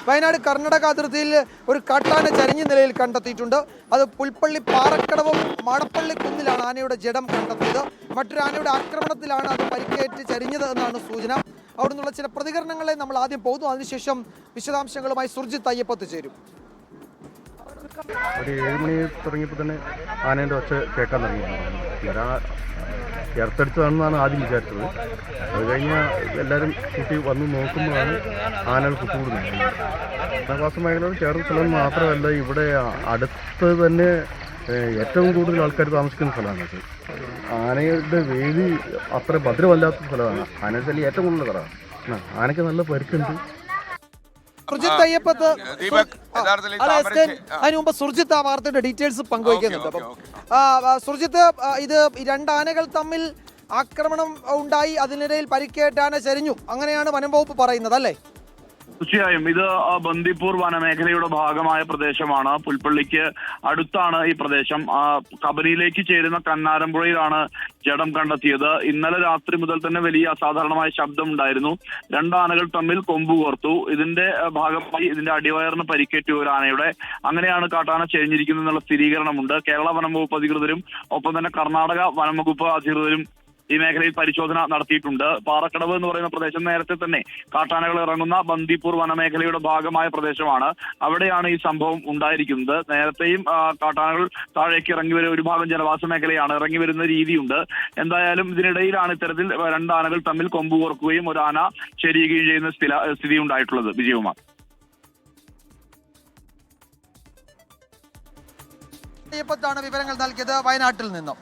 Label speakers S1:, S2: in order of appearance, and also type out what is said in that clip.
S1: വയനാട് കർണാടക അതിർത്തിയിൽ ഒരു കാട്ടാന ചരിഞ്ഞ നിലയിൽ കണ്ടെത്തിയിട്ടുണ്ട്. അത് പുൽപ്പള്ളി പാറക്കടവും മാടപ്പള്ളി കുന്നിലാണ് ആനയുടെ ജഡം കണ്ടെത്തിയത്. മറ്റൊരു ആനയുടെ ആക്രമണത്തിലാണ് അത് പരിക്കേറ്റ് ചരിഞ്ഞത് എന്നാണ് സൂചന. അവിടെ നിന്നുള്ള ചില പ്രതികരണങ്ങളെ നമ്മൾ ആദ്യം പോകുന്നു. അതിനുശേഷം വിശദാംശങ്ങളുമായി സുർജിത്ത് അയ്യപ്പത്ത് ചേരും.
S2: ഒരു 7 മണി തുടങ്ങിയപ്പോൾ തന്നെ ആനേൻ്റെ ഒച്ച കേൾക്കാൻ തുടങ്ങി. ഇറത്തടിച്ചതാണെന്നാണ് ആദ്യം വിചാരിച്ചത്. അത് കഴിഞ്ഞ് എല്ലാവരും കുട്ടി വന്ന് നോക്കുമ്പോഴാണ് ആനകൾ കുത്തുകൂടുന്നത്. ജനവാസ മേഖലയോട് ചേർന്ന സ്ഥലം മാത്രമല്ല, ഇവിടെ അടുത്ത് തന്നെ ഏറ്റവും കൂടുതൽ ആൾക്കാർ താമസിക്കുന്ന സ്ഥലമാണത്. ആനയുടെ വേലി അത്ര ഭദ്രമല്ലാത്ത സ്ഥലമാണ്. ആനയുടെ ശല്യം ഏറ്റവും കൂടുതൽ സ്ഥലമാണ്. ആനയ്ക്ക് നല്ല പരിക്കുണ്ട്.
S1: സുർജിത്ത് അയ്യപ്പത്ത് അതിനു മുമ്പ് സുർജിത്ത് ആ വാർത്തയുടെ ഡീറ്റെയിൽസ് പങ്കുവയ്ക്കുന്നുണ്ട്. അപ്പം സുർജിത്ത്, ഇത് 2 ആനകൾ തമ്മിൽ ആക്രമണം ഉണ്ടായി, അതിനിടയിൽ പരിക്കേറ്റ ആന ചരിഞ്ഞു, അങ്ങനെയാണ് വനം വകുപ്പ് പറയുന്നത് അല്ലേ?
S3: തീർച്ചയായും ഇത് ബന്ദിപ്പൂർ വനമേഖലയുടെ ഭാഗമായ പ്രദേശമാണ്. പുൽപ്പള്ളിക്ക് അടുത്താണ് ഈ പ്രദേശം. കബനിയിലേക്ക് ചേരുന്ന കന്നാരമ്പുഴയിലാണ് ജഡം കണ്ടെത്തിയത്. ഇന്നലെ രാത്രി മുതൽ തന്നെ വലിയ അസാധാരണമായ ശബ്ദം ഉണ്ടായിരുന്നു. 2 ആനകൾ തമ്മിൽ കൊമ്പ് കോർത്തു. ഇതിന്റെ ഭാഗമായി ഇതിന്റെ അടിവയറിന് പരിക്കേറ്റു ഒരു ആനയുടെ. അങ്ങനെയാണ് കാട്ടാന ചെരിഞ്ഞിരിക്കുന്നത് എന്നുള്ള സ്ഥിരീകരണമുണ്ട്. കേരള വനം വകുപ്പ് അധികൃതരും ഒപ്പം തന്നെ കർണാടക വനം വകുപ്പ് അധികൃതരും ഈ മേഖലയിൽ പരിശോധന നടത്തിയിട്ടുണ്ട്. പാറക്കടവ് എന്ന് പറയുന്ന പ്രദേശം നേരത്തെ തന്നെ കാട്ടാനകൾ ഇറങ്ങുന്ന ബന്ദിപ്പൂർ വനമേഖലയുടെ ഭാഗമായ പ്രദേശമാണ്. അവിടെയാണ് ഈ സംഭവം ഉണ്ടായിരിക്കുന്നത്. നേരത്തെയും കാട്ടാനകൾ താഴേക്ക് ഇറങ്ങി വരുന്ന ഒരു ഭാഗം ജനവാസ മേഖലയാണ്, ഇറങ്ങി വരുന്ന രീതിയുണ്ട്. എന്തായാലും ഇതിനിടയിലാണ് ഇത്തരത്തിൽ 2 ആനകൾ തമ്മിൽ കൊമ്പ് കോർക്കുകയും ഒരു ആന ചെരിയുകയും ചെയ്യുന്ന സ്ഥിതി ഉണ്ടായിട്ടുള്ളത്. വിജയകുമാർ
S1: വിവരങ്ങൾ നൽകിയത് വയനാട്ടിൽ നിന്നും.